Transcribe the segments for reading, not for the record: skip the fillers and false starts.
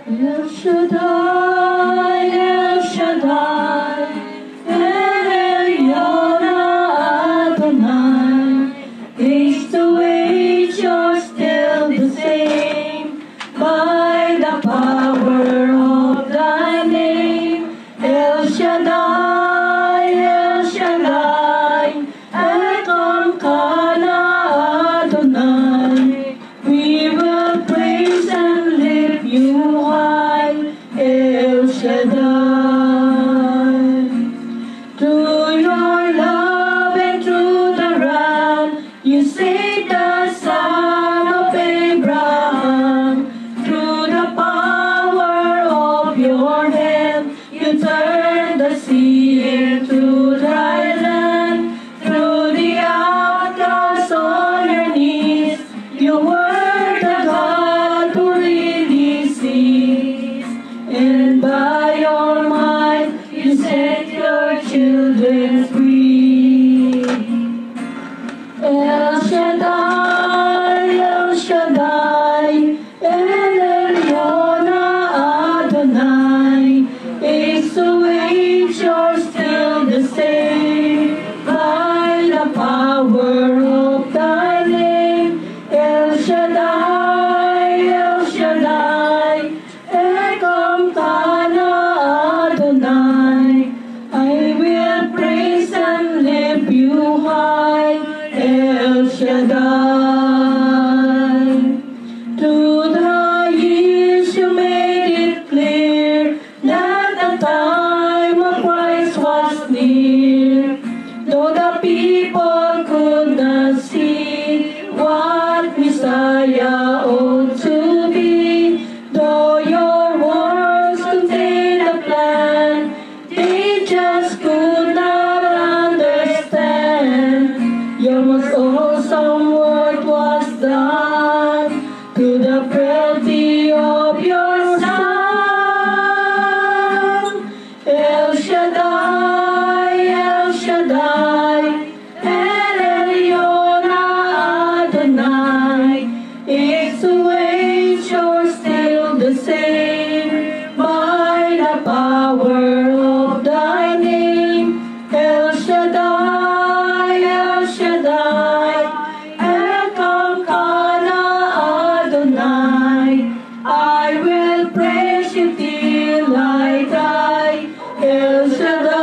El Shaddai, El Shaddai, El Elyon Adonai. Age to age, you're still the same. By the power of thy name, El Shaddai, El Shaddai, Ekom Kana Adonai. We will praise and lift you high, El Shaddai. Through your love and through the wrath, you saved the son of Abraham. Through the power of your hand, you turned the sea into dry land. Through the outcasts on your knees, you were the God who really sees. And by your might, you set your children free. El Shaddai, El Shaddai, El Elyon Adonai. Age to age, you're still the same. By the power of thy name, El Shaddai, El Shaddai, Ekom Kana Adonai. I will praise and lift you high, El Shaddai. Through the years you made it clear that the time of Christ was near. Though the people could not see what Messiah ought to be, though your words contain a plan, they just could not understand. Your most awesome work was done to the frailty of your Son. El Shaddai, El Shaddai, El Elyon Adonai. Age to age, you're still the same. By the power of thy name, El Shaddai, El Shaddai, Ekom Kana Adonai. I will praise you till I die, El Shaddai,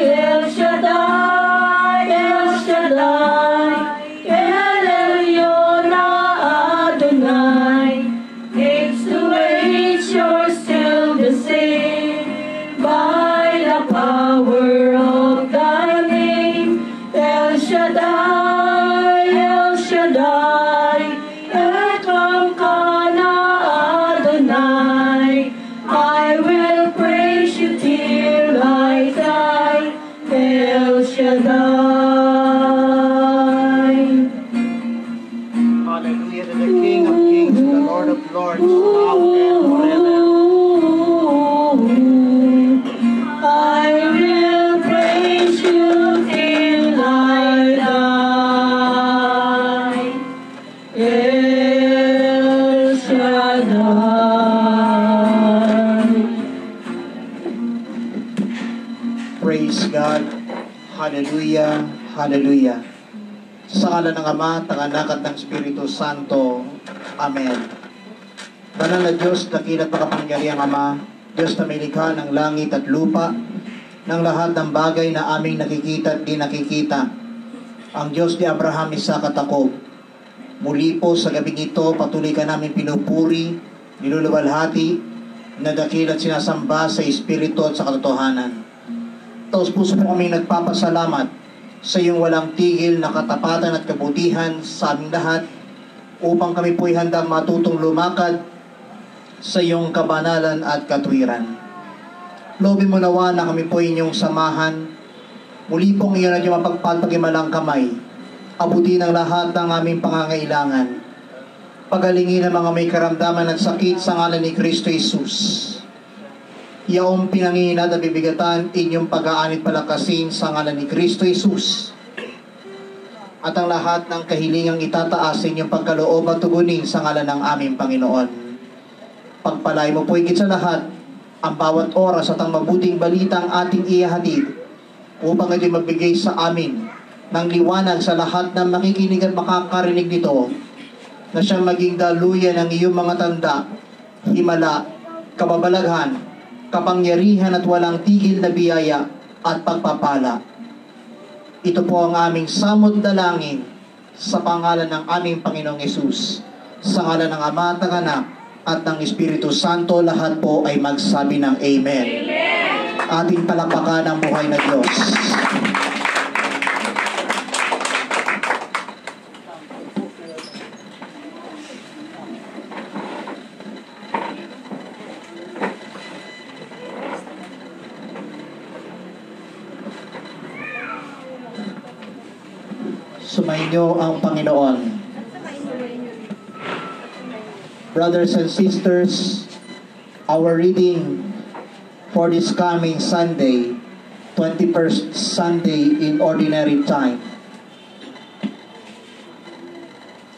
El Shaddai, El Shaddai, El Elyon Adonai. Age to age, you're still the same. By the power of thy name, El Shaddai, El Shaddai, Ekom Kana Adonai. I will praise you till I die, El Shaddai. Hallelujah to the King of Kings and the Lord of Lords, now and forever. I will praise you till I die, El Shaddai. Praise God. Hallelujah. Hallelujah. Sa ngalan ng Ama, ng Anak at ng Espiritu Santo. Amen. Banal na Diyos, dakila't makapangyarihang Ama, Diyos na may likha ng langit at lupa, ng lahat ng bagay na aming nakikita at di nakikita. Ang Diyos ni Abraham, Isaac at Jacob. Muli po sa gabing ito, patuloy ka namin pinupuri, niluluwalhati, na dakila't sinasamba sa Espiritu at sa katotohanan. Taos puso po kaming nagpapasalamat sa iyong walang tigil na katapatan at kabutihan sa aming lahat, upang kami po'y handang matutong lumakad sa iyong kabanalan at katwiran. Loobin mo nawa na kami po'y inyong samahan. Muli pong iyon at iyong mapagpalpagimalang kamay. Abutin ang lahat ng aming pangangailangan. Pagalingin ang mga may karamdaman at sakit sa ngalan ni Kristo Jesus. Yaong pinanginat at bibigatan, inyong pag-aanit palakasin sa ngalan ni Kristo Jesus. at ang lahat ng kahilingang itataas sa inyong pagkaloob at tugunin sa ngalan ng aming Panginoon. Pagpalay mo po higit sa lahat ang bawat oras at ang mabuting balitang ating ihahatid upang ito'y magbigay sa amin ng liwanag sa lahat ng makikinig at makakarinig nito, na siyang maging daluyan ng iyong mga tanda, himala, kababalaghan, kapangyarihan at walang tigil na biyaya at pagpapala. Ito po ang aming samot dalangin sa pangalan ng aming Panginoong Yesus. Sa ngalan ng Ama at ng Anak at ng Espiritu Santo, lahat po ay magsabi ng Amen. Amen. Ating palakpakan ang buhay na Diyos. Sumainyo ang Panginoon. Brothers and sisters, our reading for this coming Sunday, 21st Sunday in Ordinary Time,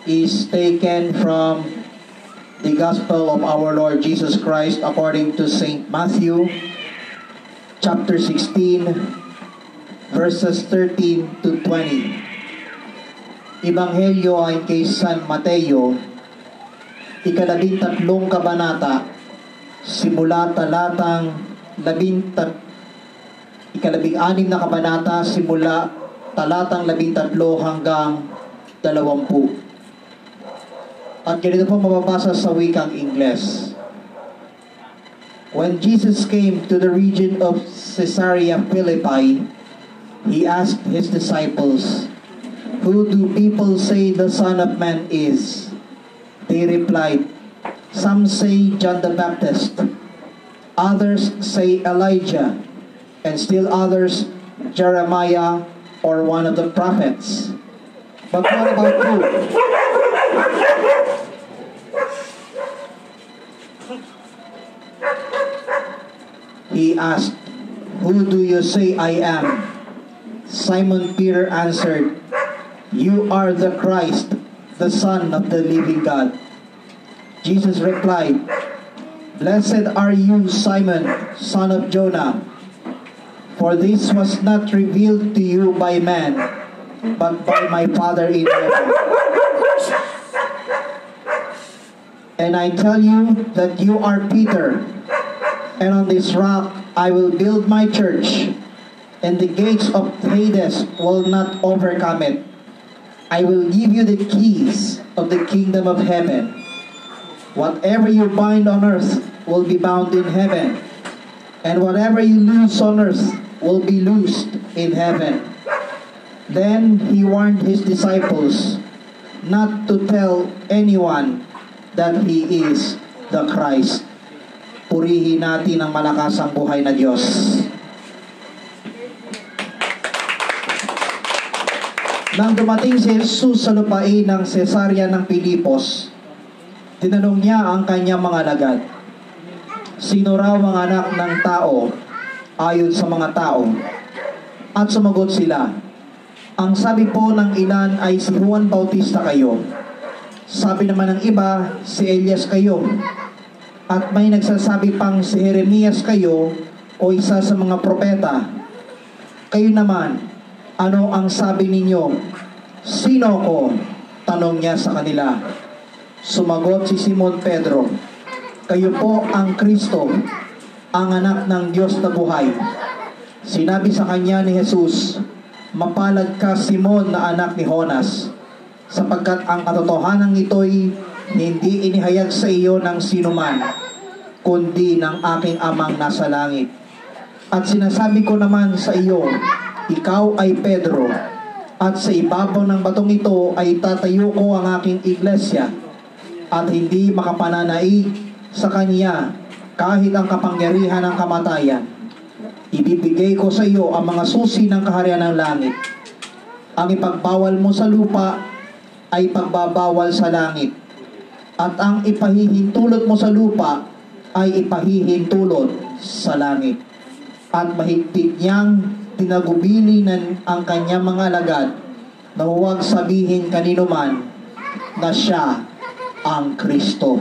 is taken from the Gospel of our Lord Jesus Christ according to St. Matthew, chapter 16, verses 13 to 20. Ebanghelyo ay kay San Mateo, 13 kabanata, simula talatang 16 na kabanata, simula talatang 13 hanggang 20. At ganito po mababasa sa wikang Ingles. When Jesus came to the region of Caesarea Philippi, he asked his disciples, "Who do people say the Son of Man is?" They replied, "Some say John the Baptist, others say Elijah, and still others Jeremiah or one of the prophets. But what about you?" He asked, "Who do you say I am?" Simon Peter answered, "You are the Christ, the Son of the living God." Jesus replied, "Blessed are you, Simon, son of Jonah, for this was not revealed to you by man, but by my Father in heaven. And I tell you that you are Peter, and on this rock I will build my church, and the gates of Hades will not overcome it. I will give you the keys of the kingdom of heaven. Whatever you bind on earth will be bound in heaven, and whatever you loose on earth will be loosed in heaven." Then he warned his disciples not to tell anyone that he is the Christ. Purihin natin ang malakasang buhay na Diyos. Nang dumating si Jesus sa lupain ng Cesarea ng Pilipos, tinanong niya ang kanyang mga alagad, "Sino raw ang anak ng tao ayon sa mga tao?" At sumagot sila, "Ang sabi po ng ilan ay si Juan Bautista kayo. Sabi naman ng iba, si Elias kayo. At may nagsasabi pang si Jeremias kayo o isa sa mga propeta. Kayo naman, ano ang sabi ninyo? Sino ko?" Tanong niya sa kanila. Sumagot si Simon Pedro, "Kayo po ang Kristo, ang anak ng Diyos na buhay." Sinabi sa kanya ni Jesus, "Mapalad ka, Simon, na anak ni Jonas, sapagkat ang katotohanan ito'y hindi inihayag sa iyo ng sinuman, kundi ng aking Amang nasa langit. At sinasabi ko naman sa iyo, ikaw ay Pedro, at sa ibabaw ng batong ito ay tatayo ko ang aking iglesia, at hindi makapananaig sa kanya kahit ang kapangyarihan ng kamatayan. Ibibigay ko sa iyo ang mga susi ng kaharian ng langit. Ang ipagbawal mo sa lupa ay pagbabawal sa langit, at ang ipahihintulot mo sa lupa ay ipahihintulot sa langit." At mahigpit niyang tinagubili ang kanyang mga alagad na huwag sabihin kanino man na siya ang Kristo.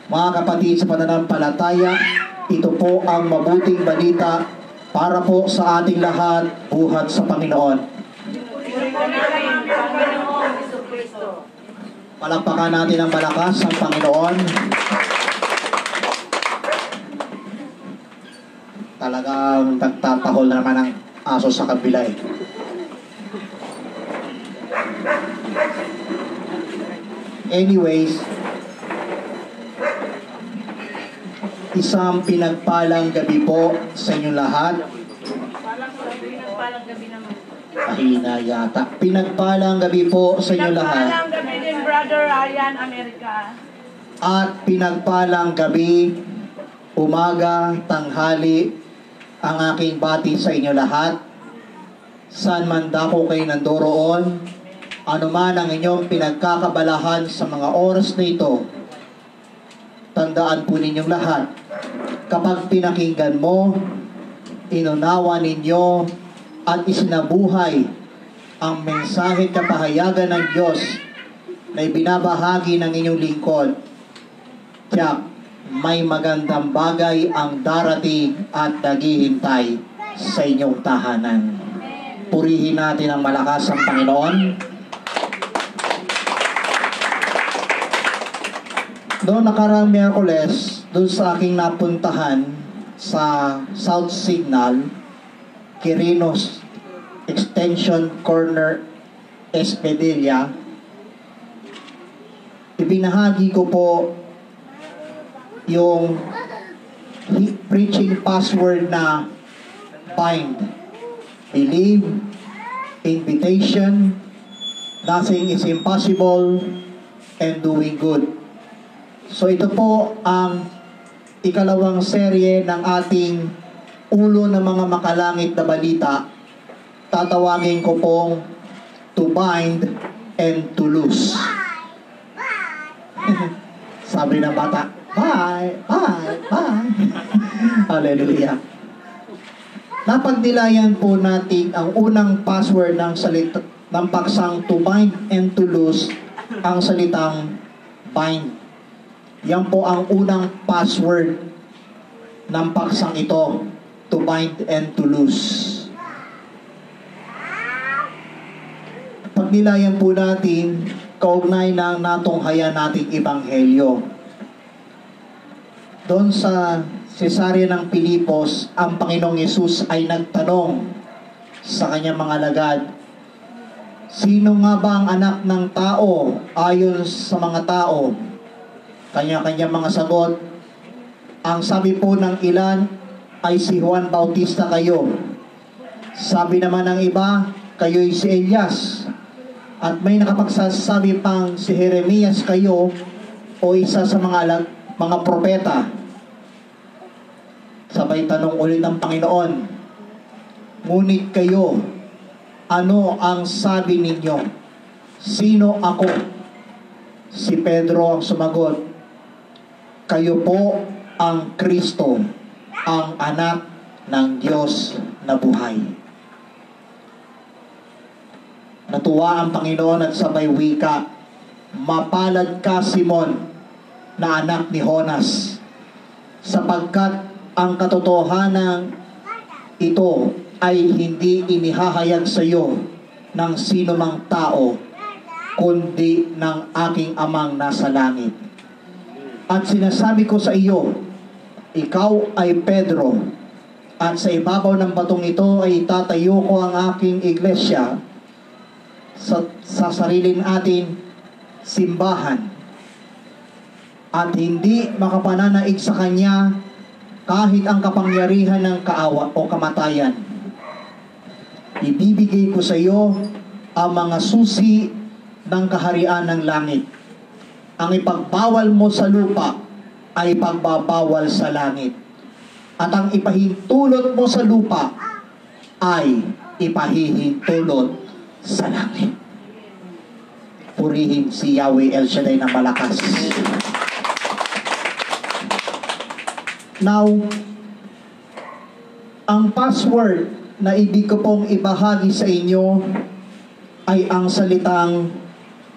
Mga kapatid, sa pananampalataya, ito po ang mabuting balita para po sa ating lahat buhat sa Panginoon. Palakpakan natin ang malakas ang Panginoon. Talagang nagtatahol na naman ang aso sa kabila eh. Anyways, isang pinagpalang gabi po sa inyong lahat. Pinagpalang gabi naman. Mahina yata. Pinagpalang gabi po sa inyong lahat. Pinagpalang gabi din, Brother Ryan, America. At pinagpalang gabi, umaga, tanghali, ang aking bati sa inyo lahat. Saan man dako kayo nandoroon, anuman ang inyong pinagkakabalahan sa mga oras na ito, tandaan po ninyong lahat, kapag pinakinggan mo, inunawa ninyo at isinabuhay ang mensahe at kapahayagan ng Diyos na ibinabahagi ng inyong lingkod, tiyak, may magandang bagay ang darating at naghihintay sa inyong tahanan. Purihin natin ang malakas ang Panginoon. Doon nakaraang Miyerkules, doon sa aking napuntahan sa South Signal, Quirinos Extension Corner, Espadilla, ibinahagi ko po yung preaching password na bind, believe, invitation, nothing is impossible, and doing good. So ito po ang ikalawang serye ng ating ulo ng mga makalangit na balita. Tatawagin ko pong to bind and to loose. Sabi ng bata, bye, bye, bye. Hallelujah. Napagnilayan po natin ang unang password ng salita ng paksang to bind and to loose, ang salitang bind. Yan po ang unang password ng paksang ito, to bind and to loose. Pagnilayan po natin, kaugnay ng natunghayan nating ebanghelyo. Doon sa Cesarea ng Pilipos, ang Panginoong Yesus ay nagtanong sa kanyang mga alagad, sino nga ba ang anak ng tao ayon sa mga tao? Kanya-kanya mga sagot. Ang sabi po ng ilan ay si Juan Bautista kayo. Sabi naman ng iba, kayo'y si Elias. At may nakapagsasabi pang si Jeremias kayo o isa sa mga propeta. Sabay tanong ulit ng Panginoon, ngunit kayo, ano ang sabi ninyo? Sino ako? Si Pedro ang sumagot, kayo po ang Kristo, ang anak ng Diyos na buhay. Natuwa ang Panginoon at sabay wika, mapalad ka, Simon, na anak ni Jonas, sapagkat ang katotohanan ito ay hindi inihahayag sa iyo ng sino mang tao, kundi ng aking amang nasa langit. At sinasabi ko sa iyo, ikaw ay Pedro, at sa ibabaw ng batong ito ay itatayo ko ang aking iglesia, sa sarili natin simbahan, at hindi makapananaig sa kanya kahit ang kapangyarihan ng kaawa o kamatayan. Ibibigay ko sa iyo ang mga susi ng kaharian ng langit. Ang ipagbawal mo sa lupa ay pagbabawal sa langit, at ang ipahintulot mo sa lupa ay ipahihintulot sa langit. Purihin si Yahweh El Shaddai na malakas. Now, ang password na ibig ko pong ibahagi sa inyo ay ang salitang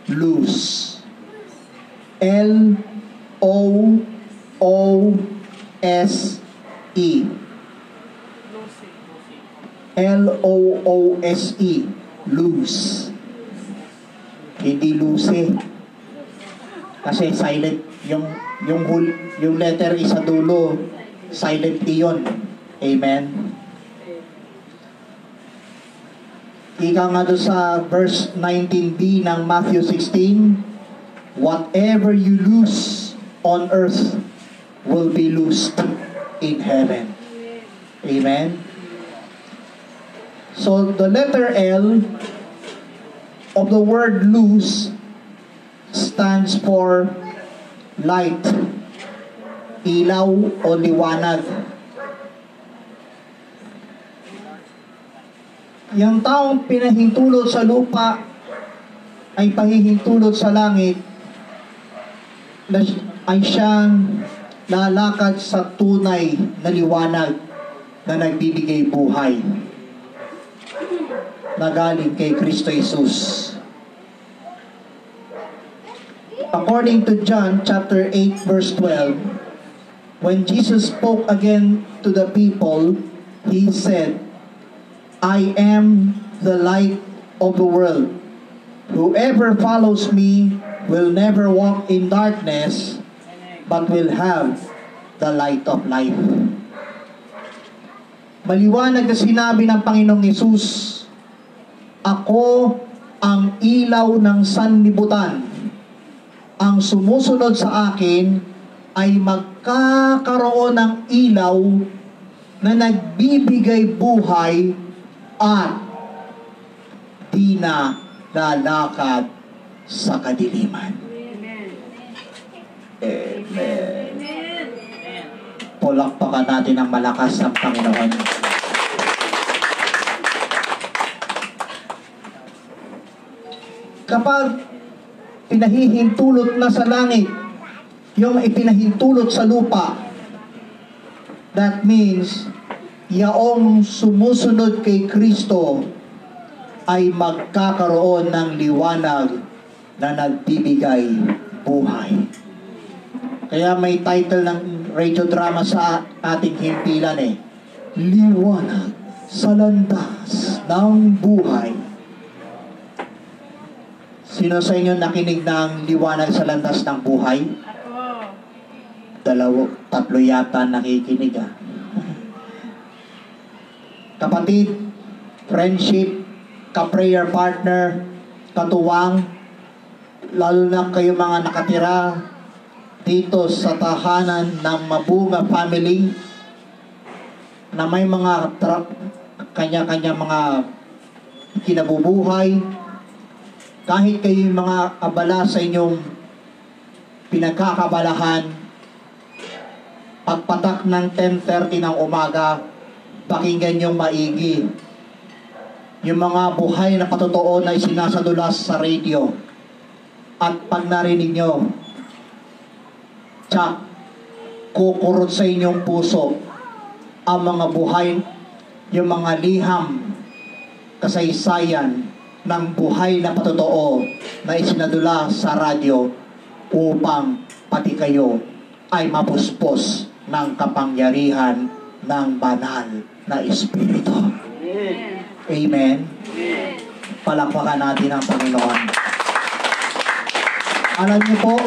loose. L-O-O-S-E. L-O-O-S-E. Loose. Hindi loose. Kasi silent. Yung letter is sa dulo. Silent iyon. Amen. Ika nga doon sa verse 19b ng Matthew 16, whatever you loose on earth will be loosed in heaven. Amen. So the letter L of the word loose stands for light, ilaw o liwanag. Yang taong pinahintulot sa lupa ay pahihintulot sa langit ay siyang lalakad sa tunay na liwanag na nagbibigay buhay na galing kay Kristo Jesus. According to John chapter 8 verse 12, when Jesus spoke again to the people, He said, I am the light of the world. Whoever follows me will never walk in darkness, but will have the light of life. Maliwanag na sinabi ng Panginoong Hesus, ako ang ilaw ng sanlibutan. Ang sumusunod sa akin ay magkakaroon ng ilaw na nagbibigay buhay at di na lalakad sa kadiliman. Amen. Palakpakan natin ang malakas ng Panginoon. Kapag pinahihintulot na sa langit yung ipinahintulot sa lupa, that means yaong sumusunod kay Kristo ay magkakaroon ng liwanag na nagbibigay buhay. Kaya may title ng radio drama sa ating himpilan Liwanag sa Landas ng Buhay. Sino sa inyo nakinig ng Liwanag sa Landas ng Buhay? Ako. 2, 3 yata nakikinig Kapatid, friendship, ka-prayer partner, katuwang, lalo na kayo mga nakatira dito sa tahanan ng Mabunga family na may mga kanya-kanya mga kinabubuhay, kahit kayo mga abala sa inyong pinagkakabalahan, pagpatak ng 10:30 ng umaga, pakinggan yung maigi. Yung mga buhay na patotoo na isinasadulas sa radio. At pag narinig nyo, tsak, kukurot sa inyong puso ang mga buhay, yung mga liham, kasaysayan ng buhay na patotoo na isinadula sa radio upang pati kayo ay mapuspos ng kapangyarihan ng banal na Espiritu. Amen. Palakpakan natin ang Panginoon. Alam niyo po,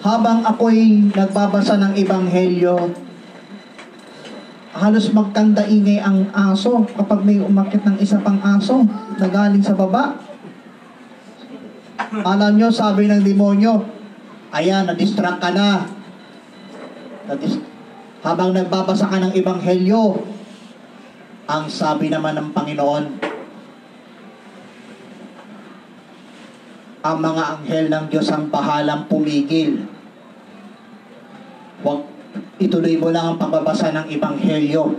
habang ako'y nagbabasa ng Ebanghelyo, halos magkanda-ingay ang aso kapag may umakit ng isa pang aso na galing sa baba. Alam niyo, sabi ng demonyo, ayan, na-distract ka na. Habang nagbabasa ka ng Ebanghelyo, ang sabi naman ng Panginoon, ang mga anghel ng Diyos ang bahalang pumigil. Huwag ituloy mo lang ang pagbabasa ng Ebanghelyo.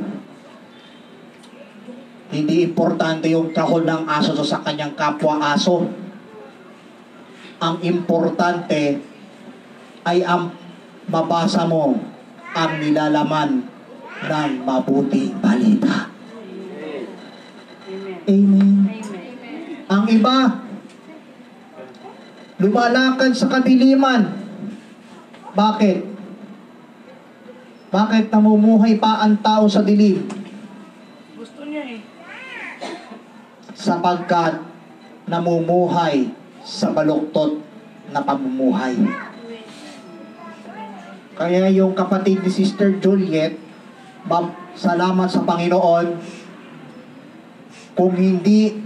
Hindi importante yung kahol ng aso sa kanyang kapwa-aso. Ang importante ay ang mabasa mo ang nilalaman ng mabuting balita. Amen. Ang Ang iba, lumalakad sa kadiliman. Bakit? Bakit namumuhay pa ang tao sa dilim? Gusto niya eh. Sapagkat namumuhay sa baluktot na pamumuhay. Kaya yung kapatid ni Sister Juliet, salamat sa Panginoon kung hindi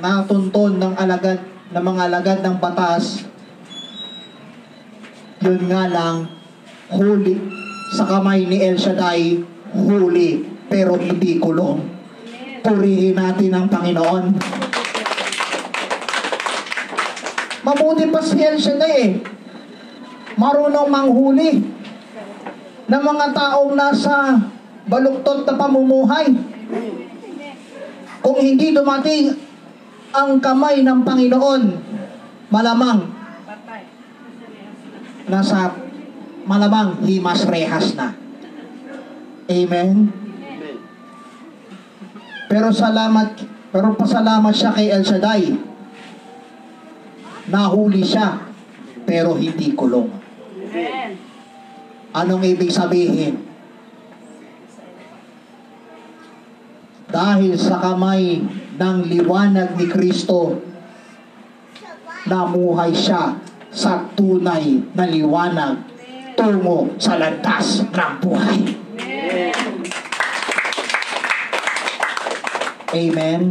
natunton ng mga alagad ng batas, yun nga lang, huli sa kamay ni El Shaddai, huli pero hindi kulong. Purihin natin ang Panginoon. Mabuti pa si El Shaddai eh. Marunong manghuli ng mga taong nasa baluktot na pamumuhay. Kung hindi dumating ang kamay ng Panginoon, malamang himas rehas na. Amen? Pero pasalamat siya kay El Shaddai. Nahuli siya, pero hindi kulong. Amen. Anong ibig sabihin? Dahil sa kamay ng liwanag ni Kristo, namuhay siya sa tunay na liwanag tungo sa landas ng buhay. Amen.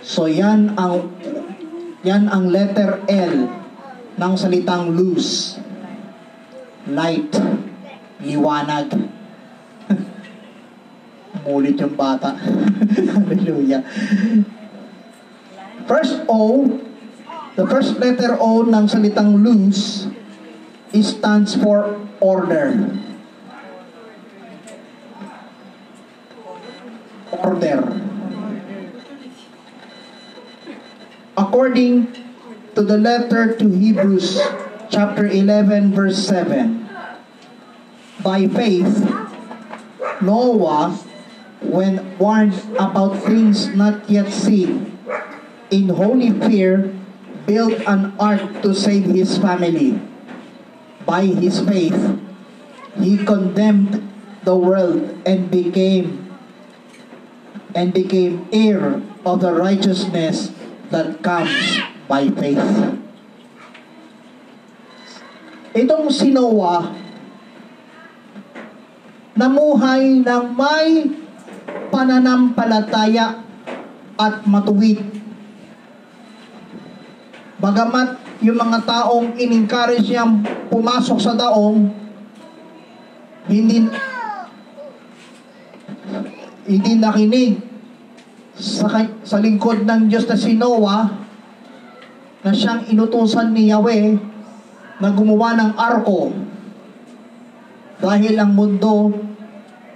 So yan ang letter L ng salitang luz. Light, liwanag. Mulit yung bata. Hallelujah. The first letter O ng salitang luz stands for order. Order. According to the letter to Hebrews chapter 11 verse 7, by faith Noah, when warned about things not yet seen, in holy fear built an ark to save his family. By his faith he condemned the world and became heir of the righteousness that comes by faith. Itong si Noah, namuhay ng may pananampalataya at matuwid. Bagamat yung mga taong in-encourage niyang pumasok sa daong, hindi nakinig sa lingkod ng Diyos na si Noah, na siyang inutusan ni Yahweh na gumawa ng arko dahil ang mundo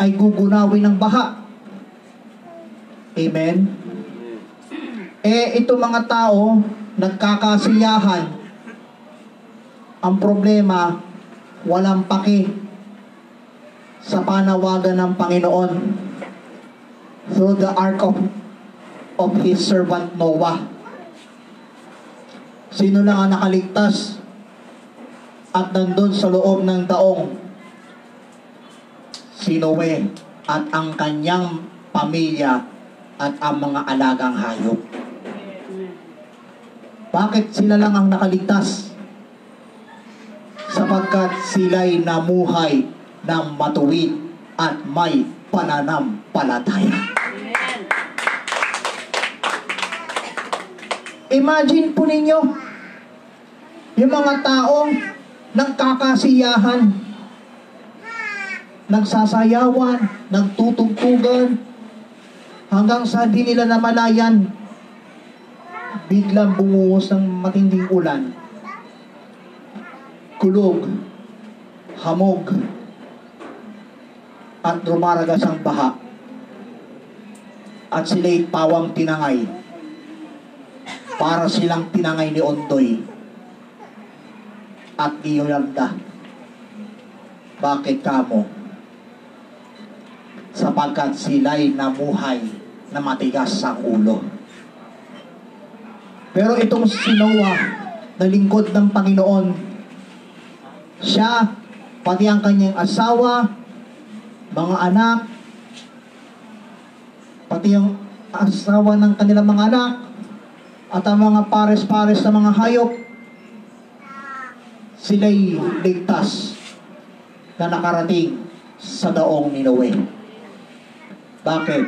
ay gugunawin ng baha. Amen? Ito mga tao, nagkakasiyahan. Ang problema, walang paki sa panawagan ng Panginoon through the ark of His servant Noah. Sino lang ang nakaligtas at nandun sa loob ng daong? Si Noe at ang kanyang pamilya at ang mga alagang hayop. Bakit sila lang ang nakaligtas? Sapagkat sila'y namuhay ng matuwid at may pananampalataya. Imagine po ninyo, yung mga taong nagkakasiyahan, nagsasayawan, nagtutugtugan, hanggang sa di nila namalayan, biglang bumuhos ng matinding ulan. Kulog, hamog, at rumaragas ang baha. At sila'y pawang tinangay. Para silang tinangay ni Ondoy. At ni Yolanda. Bakit kamo? Sapagkat sila'y namuhay na matigas sa ulo. Pero itong si Noah, na lingkod ng Panginoon, siya, pati ang kanyang asawa, mga anak, pati yung asawa ng kanilang mga anak, at ang mga pares-pares na mga hayop, sila'y ligtas na nakarating sa daong ni Noe. Bakit?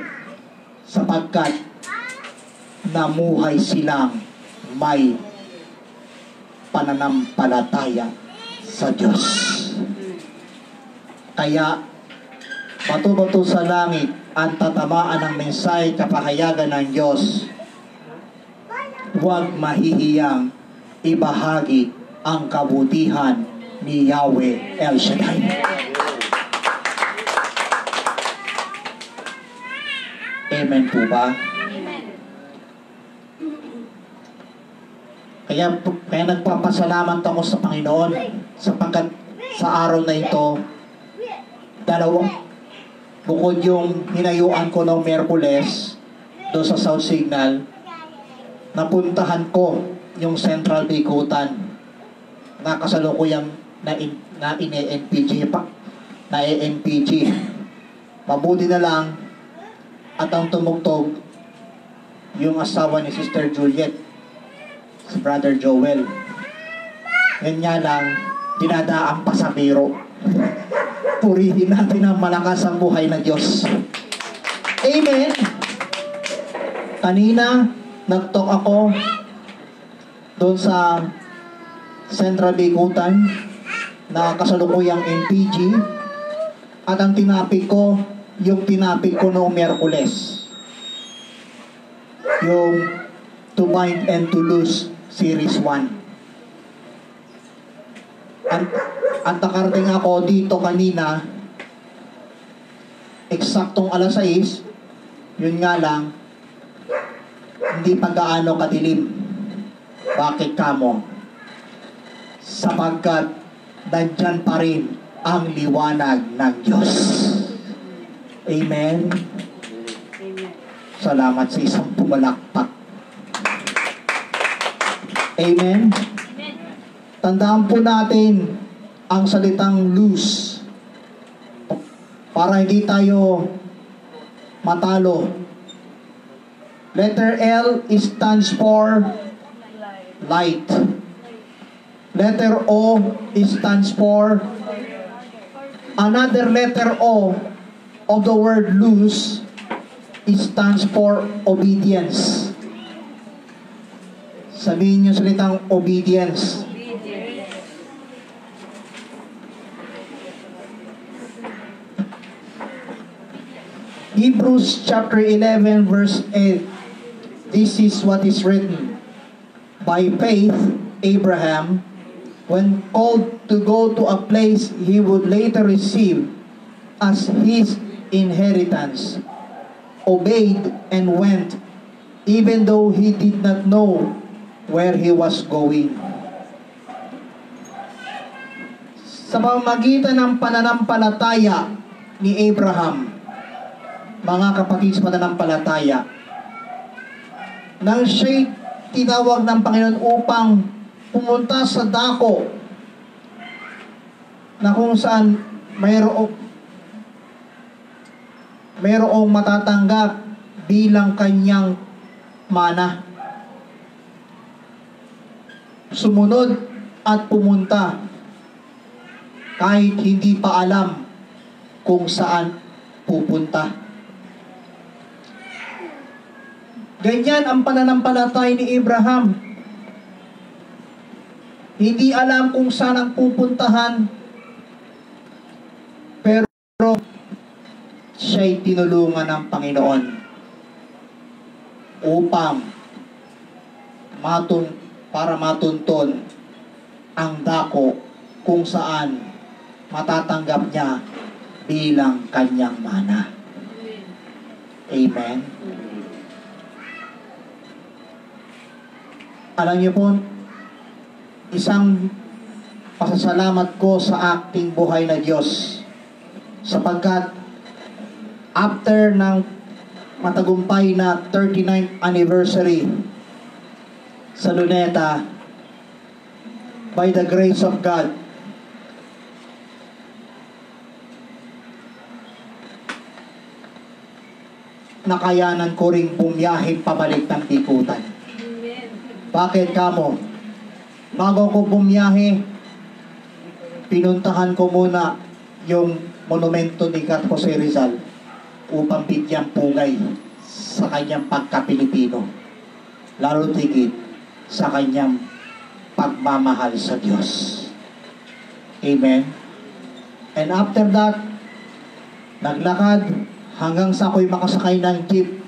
Sapagkat namuhay silang may pananampalataya sa Diyos. Kaya, bato-bato sa langit ang tatamaan ng mensahe kapahayagan ng Diyos. Huwag mahihiyang ibahagi ang kabutihan ni Yahweh El Shaddai. Amen po ba? Kaya nagpapasalamat ako sa Panginoon sapagkat sa araw na ito, bukod yung hinayuan ko ng Miyerkules doon sa South Signal, napuntahan ko yung Central Bikutan na kasalukuyang na ine-NPG pa, na NPG. Mabuti na lang at ang tumugtog yung asawa ni Sister Juliet, si Brother Joel. Yan nga lang, dinadaan pa sa biro. Purihin natin ang malakas ang buhay na Diyos. Amen! Kanina, nag-talk ako doon sa Central Bikutan na kasalukuyang NPG at ang tinapik ko, yung tinapik ko noong Miyerkules. Yung To Bind and to Loose Series 1. At nakarating ako dito kanina, eksaktong alas 6, yun nga lang, hindi pa gaano kadilim. Bakit kamo? Sapagkat nandyan pa rin ang liwanag ng Diyos. Amen? Salamat sa isang pumalakpak. Amen? Tandaan po natin ang salitang loose para hindi tayo matalo. Letter L stands for light. Letter O stands for another letter O of the word loose stands for obedience. Sabihin niyo salitang obedience. Hebrews chapter 11 verse 8. This is what is written. By faith, Abraham, when called to go to a place he would later receive as his inheritance, obeyed and went, even though he did not know where he was going. Sa pamamagitan ng pananampalataya ni Abraham, mga kapatid sa pananampalataya, nang siya'y tinawag ng Panginoon upang pumunta sa dako na kung saan mayroong matatanggap bilang kanyang mana. Sumunod at pumunta kahit hindi pa alam kung saan pupunta. Ganyan ang pananampalataya ni Abraham. Hindi alam kung saan ang pupuntahan, pero siya'y tinulungan ng Panginoon upang para matunton ang dako kung saan matatanggap niya bilang kanyang mana. Amen. Alam niyo po, isang pasasalamat ko sa aking buhay na Diyos sapagkat after ng matagumpay na 39th anniversary sa Luneta, by the grace of God, nakayanan ko ring bumiyahe pabalik ng Bikutan. Bakit kamo? Bago ko bumiyahe, pinuntahan ko muna yung monumento ni Cat Jose Rizal upang bigyang pugay sa kanyang pagka-Pilipino, lalo tigit sa kanyang pagmamahal sa Diyos. Amen. And after that, naglakad hanggang sa ako'y makasakay ng jeep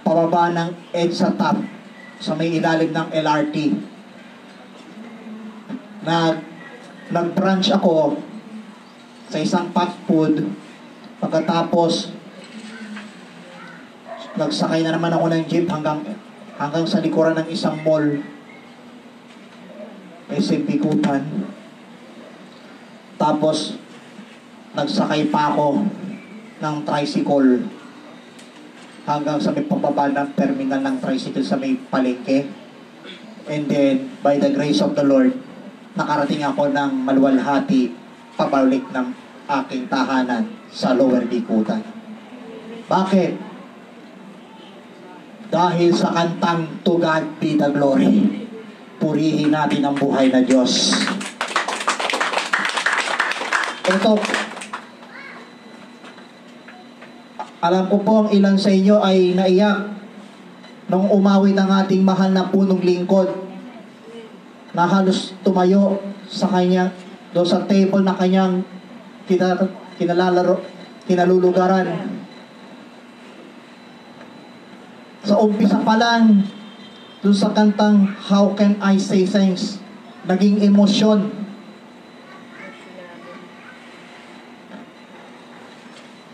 pababa ng EDSA top sa may ilalim ng LRT. Nag-branch ako sa isang fast food. Pagkatapos nagsakay na naman ako ng jeep hanggang sa likuran ng isang mall, SM Bikutan. Tapos nagsakay pa ako ng tricycle hanggang sa may pababa ng terminal ng tricycle sa may palengke. And then, by the grace of the Lord, nakarating ako ng Maluwalhati pabalik ng aking tahanan sa Lower Bikutan. Bakit? Dahil sa kantang To God Be the Glory. Purihin natin ang buhay na Diyos. Ito, alam ko po ang ilan sa inyo ay naiyak nung umawit ang ating mahal na punong lingkod na halos tumayo sa kanyang doon sa table na kanyang kinalulugaran. Sa umpisa pa lang, doon sa kantang How Can I Say Thanks, naging emosyon.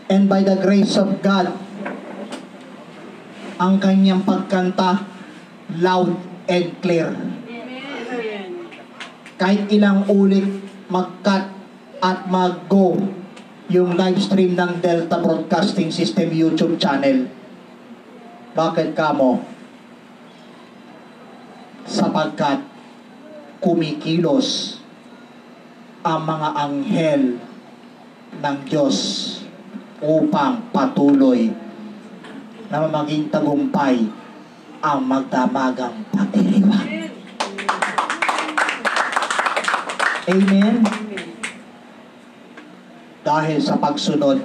And by the grace of God, ang kanyang pagkanta, loud and clear. Kahit ilang ulit mag-cut at mag-go yung live stream ng Delta Broadcasting System YouTube channel. Bakit kamo? Sapagkat kumikilos ang mga anghel ng Diyos upang patuloy na maging tagumpay ang magdamagang pagdiriwang. Amen? Dahil sa pagsunod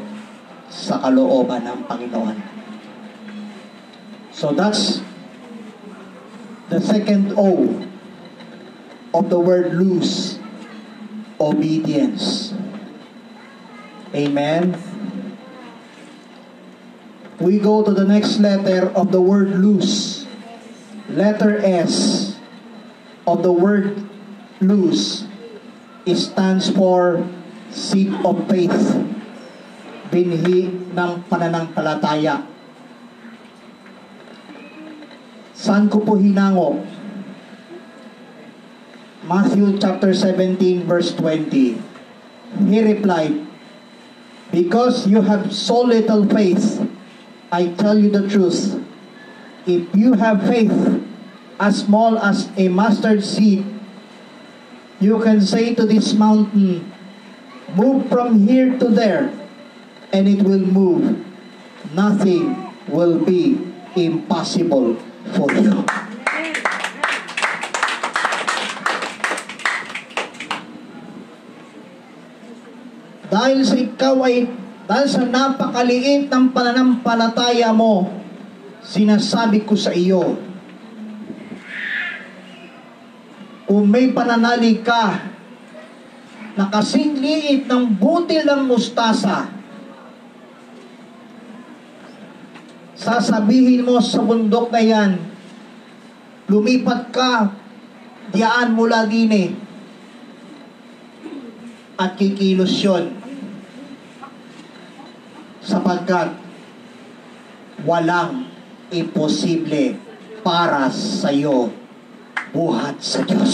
sa kalooban ng Panginoon. So that's the second O of the word lose, obedience. Amen? We go to the next letter of the word lose. Letter S of the word lose. It stands for seed of faith. Binhi ng pananampalataya. Saan ko po hinango? Matthew chapter 17 verse 20. He replied, "Because you have so little faith, I tell you the truth. If you have faith as small as a mustard seed, you can say to this mountain, move from here to there, and it will move. Nothing will be impossible for you." Dahil sa napakaliit ng pananampalataya mo, sinasabi ko sa iyo, kung may pananalig ka na kasing liit ng butil ng mustasa, sasabihin mo sa bundok na yan, lumipat ka diyan mula din at kikilos yun. Sapagkat walang imposible para sa iyo buhat sa Diyos.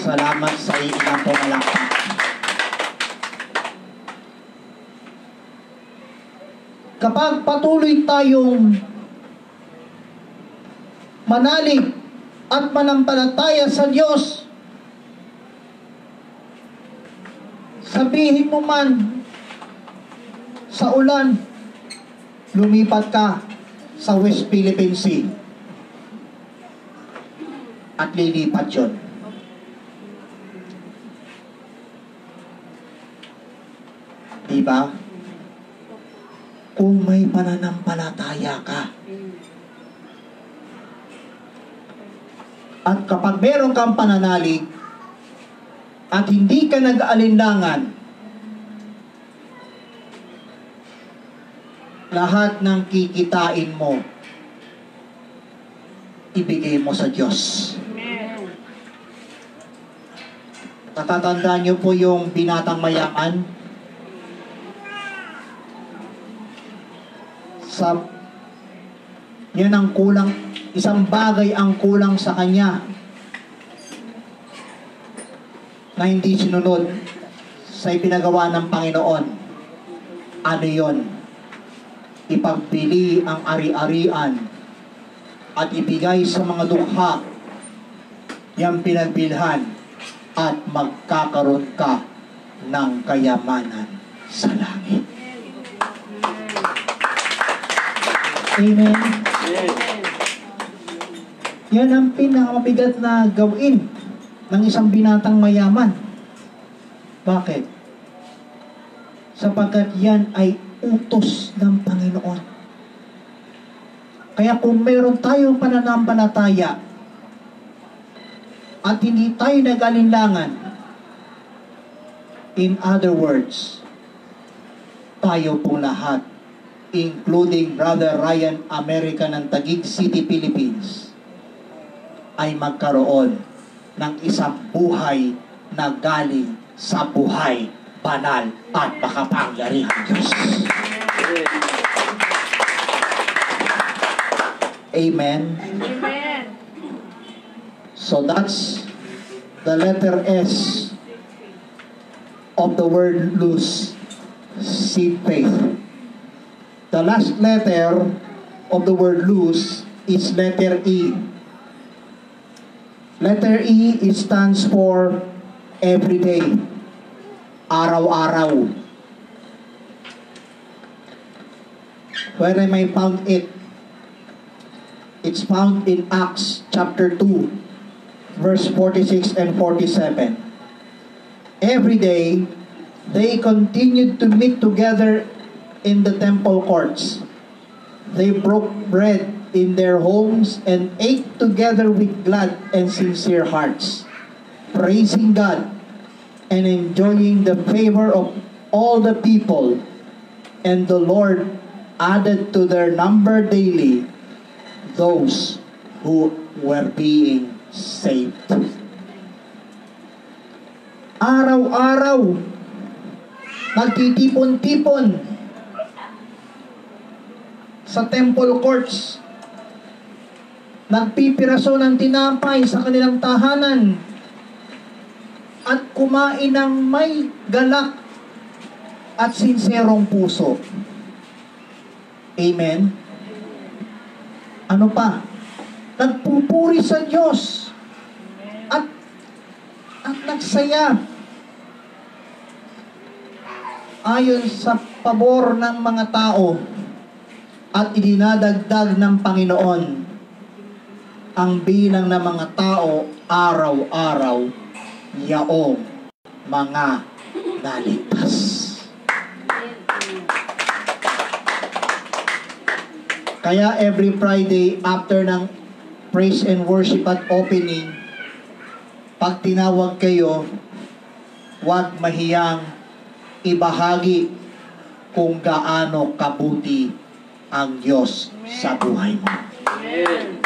Salamat sa ilang pumalakpak. Kapag patuloy tayong manalig at manampalataya sa Diyos. Sabihin mo man sa ulan, lumipat ka sa West Philippine Sea at lilipat yun. Diba? Kung may pananampalataya ka. At kapag meron kang pananalig at hindi ka nag-aalinlangan, lahat ng kikitain mo, ibigay mo sa Diyos. Natatandaan niyo po yung binatang mayaman? Yan ang kulang, isang bagay ang kulang sa kanya na hindi sinunod sa ipinagawa ng Panginoon. Ano yon? Ipagbili ang ari-arian at ibigay sa mga dukha yung pinagbilhan at magkakaroon ka ng kayamanan sa langit. Amen. Yan ang pinakamabigat na gawin ng isang binatang mayaman. Bakit? Sapagkat yan ay utos ng Panginoon. Kaya kung meron tayong pananampalataya at hindi tayo nag-alinlangan, in other words, tayo pong lahat, including Brother Ryan America ng Taguig City, Philippines, ay magkaroon ng isang buhay na galing sa buhay, banal at makapangyarihang Diyos. Amen. Amen. So that's the letter S of the word lose, seed faith. The last letter of the word lose is letter E. Letter E, it stands for everyday, araw-araw. Where am I found it? It's found in Acts chapter 2, verse 46 and 47. Every day, they continued to meet together in the temple courts. They broke bread in their homes and ate together with glad and sincere hearts, praising God and enjoying the favor of all the people. And the Lord added to their number daily those who were being saved. Araw-araw, nagtitipon-tipon sa temple courts, nagpipiraso ng tinapay sa kanilang tahanan at kumain ng may galak at sinserong puso. Amen. Ano pa? Nagpupuri sa Diyos at nagsaya ayon sa pabor ng mga tao at idinadagdag ng Panginoon ang bilang ng mga tao araw-araw yaong mga naligtas. Kaya every Friday after ng praise and worship at opening, pag tinawag kayo, huwag mahiyang ibahagi kung gaano kabuti ang Diyos sa buhay mo. Amen.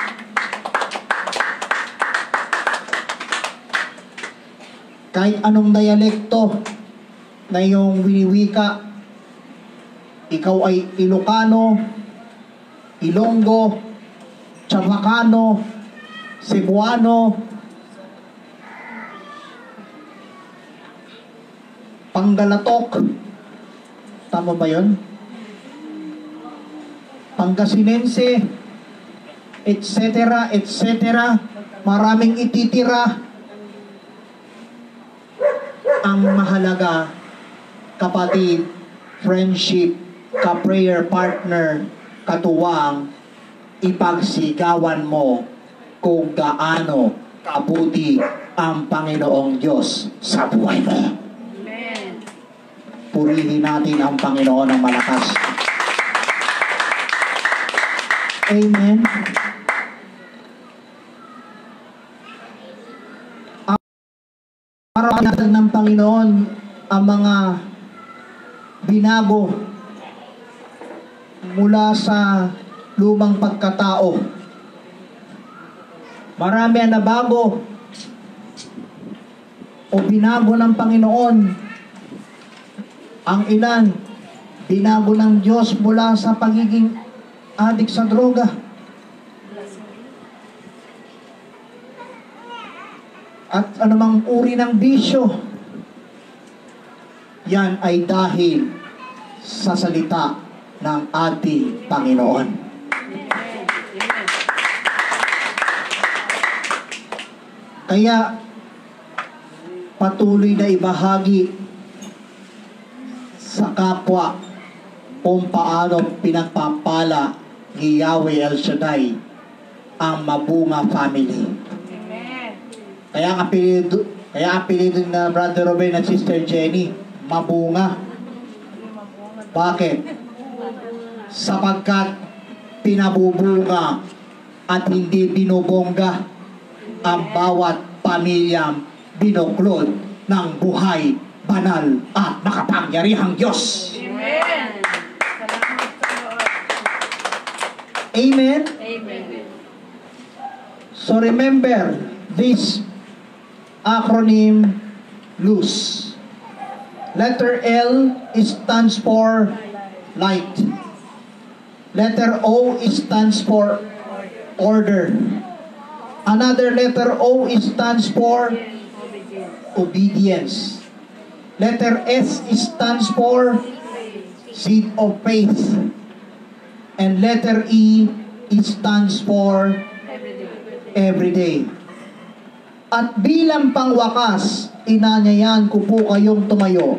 Kahit anong dialekto na iyong winiwika, ikaw ay Ilocano, Ilonggo, Chavacano, Cebuano, Panggalatok, tama ba yun? Pangasinense, etc., etc. Maraming ititira. Ang mahalaga, kapatid, friendship, ka-prayer partner, katuwang, ipagsigawan mo kung gaano kabuti ang Panginoong Diyos sa buhay mo. Amen. Purihin natin ang Panginoon ng malakas. Amen. Para natin ng Panginoon ang mga binago mula sa lumang pagkatao. Marami ang nabago o binago ng Panginoon. Ang ilan, binago ng Diyos mula sa pagiging adik sa droga. At anumang uri ng bisyo, yan ay dahil sa salita ng ating Panginoon. Kaya patuloy na ibahagi sa kapwa kung paano pinagpapala ni Yahweh El Shaddai ang Mabunga family. Kaya ang apelido na Brother Ruben at Sister Jenny, Mabunga. Bakit? Sapagkat pinabubunga at hindi binubongga ang bawat pamilyang binuklod ng buhay, banal at makapangyarihang Diyos. Amen. Salamat sa Lord. Amen? Amen. So remember this acronym LOOSE. Letter L stands for light. Letter O stands for order. Another letter O stands for obedience. Letter S stands for seed of faith. And letter E stands for everyday. At bilang pangwakas, inanyayan ko po kayong tumayo.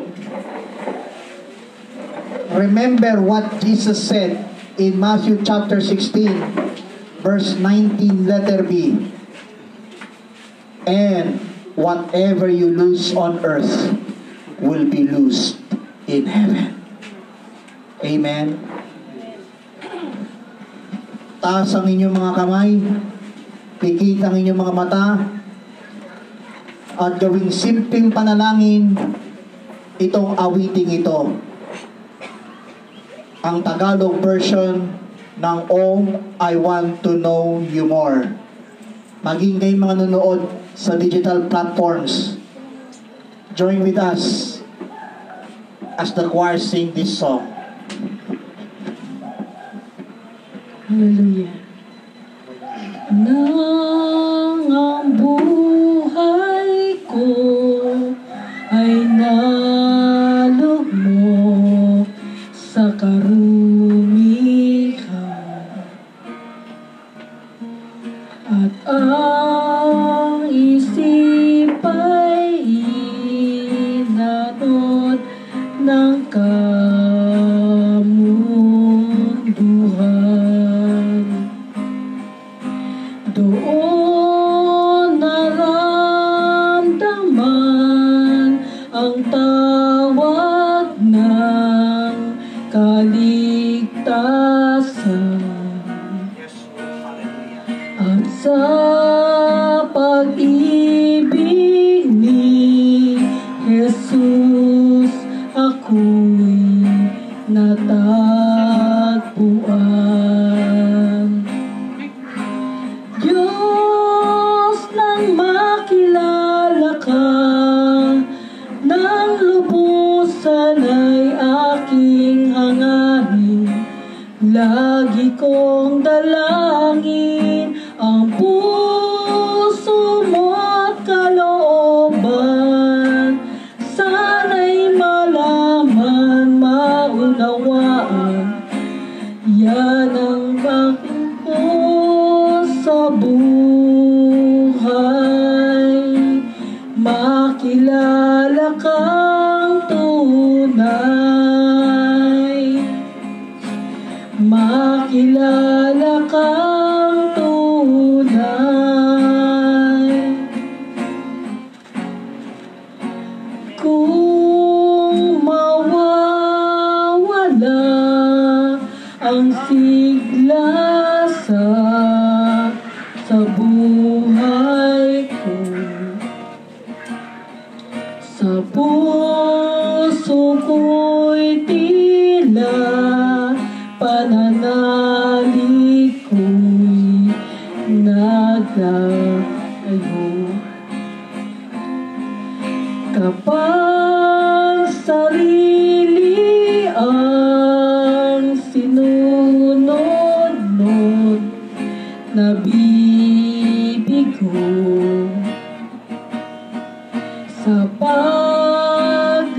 Remember what Jesus said in Matthew chapter 16, verse 19, letter B. And whatever you lose on earth will be loosed in heaven. Amen. Taas ang inyong mga kamay, pikit ang inyong mga mata, at gawing simpleng panalangin itong awiting ito. Ang Tagalog version ng Oh, I Want to Know You More. Maging kayo mga nanonood sa digital platforms, join with us as the choir sing this song. Hallelujah. Nang ang buhay ko ay nalugmok sa karumihan at ang isip ay inanod ng kamunduhan. Doon naramdaman ang tawag ng kaligtasan. At sa pag-ibig ni Jesus ako'y natagpuan. Diyos, nang makilala ka, nang lubusan ay aking hangarin. Lagi kong dalangin ang puso mo at kalooban. Sana'y malaman, maunawaan, yan ang aking puso makilala kang tunay, makilala kang tunay. Kung mawawala ang sigla sa buhay ko, sa puso ko'y tila pananalig ko'y naglayo. Kapag sarili ang sinunod-nod, nabibigo sa paglapit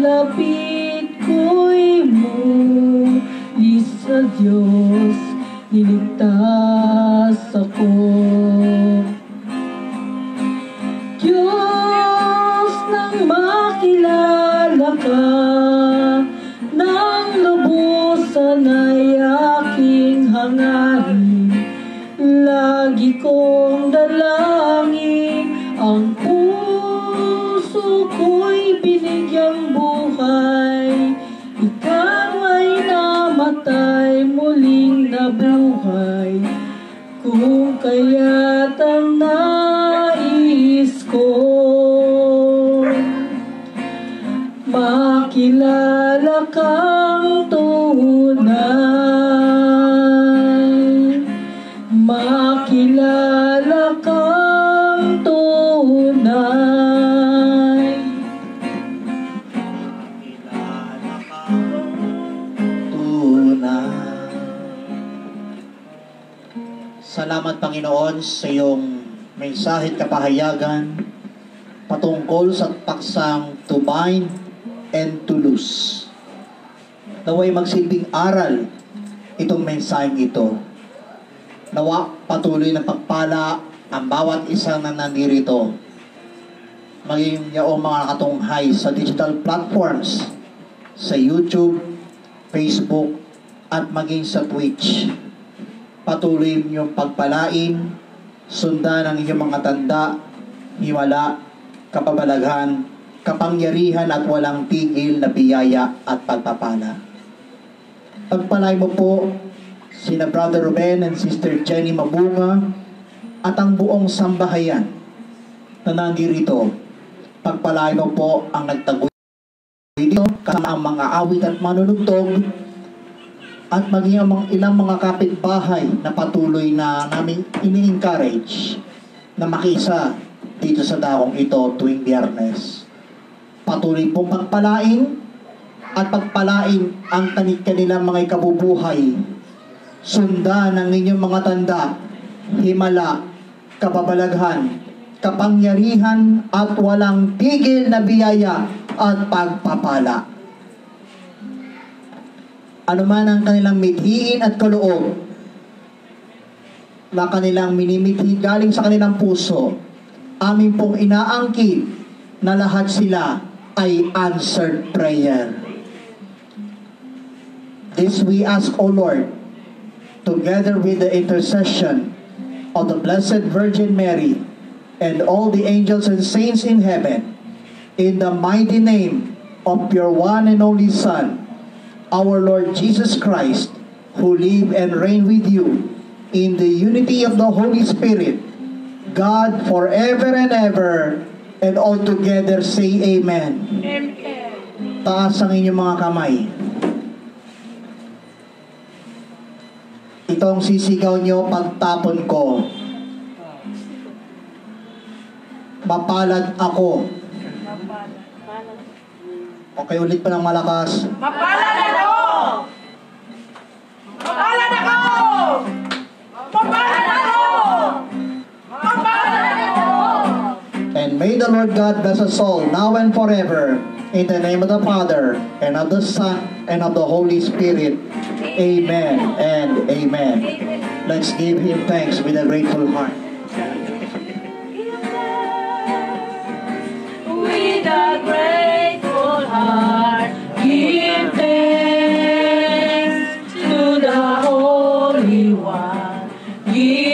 ko'y muli sa Diyos, niligtas ako. Diyos, nang makilala ka, nang lubusan ay aking hangarin, lagi kong dalangin, ang puso ko'y binigyang buhay, ikaw ay namatay, muling nabuhay, kung kaya't ang nais ko, makilala kang tunay, makilala kang tunay. Kilala kang tunay. Salamat, Panginoon, sa iyong mensahe at kapahayagan patungkol sa paksang to bind and to loose. Naway magsilbing aral itong mensaheng ito. Nawa patuloy na pagpala ang bawat isang na nandirito, maging yaong mga nakatunghay sa digital platforms, sa YouTube, Facebook, at maging sa Twitch. Patuloy niyong pagpalain, sundan ang inyong mga tanda, himala, kapabalaghan, kapangyarihan at walang tigil na biyaya at pagpapala. Pagpalay mo po sina Brother Ruben and Sister Jenny Mabunga at ang buong sambahayan na nandirito. Pagpalay mo po ang nagtaguy dito, kasama ang mga awit at manunugtog, at maging ang ilang mga kapitbahay na patuloy na namin ini-encourage na makiisa dito sa dakong ito tuwing Biyernes. Patuloy pong pagpalain at pagpalain ang kanilang mga ikabubuhay. Sundan ang inyong mga tanda, himala, kababalaghan, kapangyarihan at walang tigil na biyaya at pagpapala. Ano man ang kanilang mithiin at kaloob na kanilang minimithi galing sa kanilang puso, amin pong inaangkin na lahat sila ay answered prayer. This we ask, O Lord, together with the intercession of the Blessed Virgin Mary and all the angels and saints in heaven, in the mighty name of your one and only Son, our Lord Jesus Christ, who live and reign with you in the unity of the Holy Spirit, God forever and ever, and all together say Amen. Amen. Taas ang inyong mga kamay. Itong sisigaw nyo pagtapon ko. Mapalad ako. Okay, ulit pa ng malakas. Mapalad ako! Mapalad ako! Mapalad ako! Mapalad ako! And may the Lord God bless us all, now and forever, in the name of the Father, and of the Son, and of the Holy Spirit. Amen and amen. Let's give Him thanks with a grateful heart. We with a grateful heart, give thanks to the Holy One. Give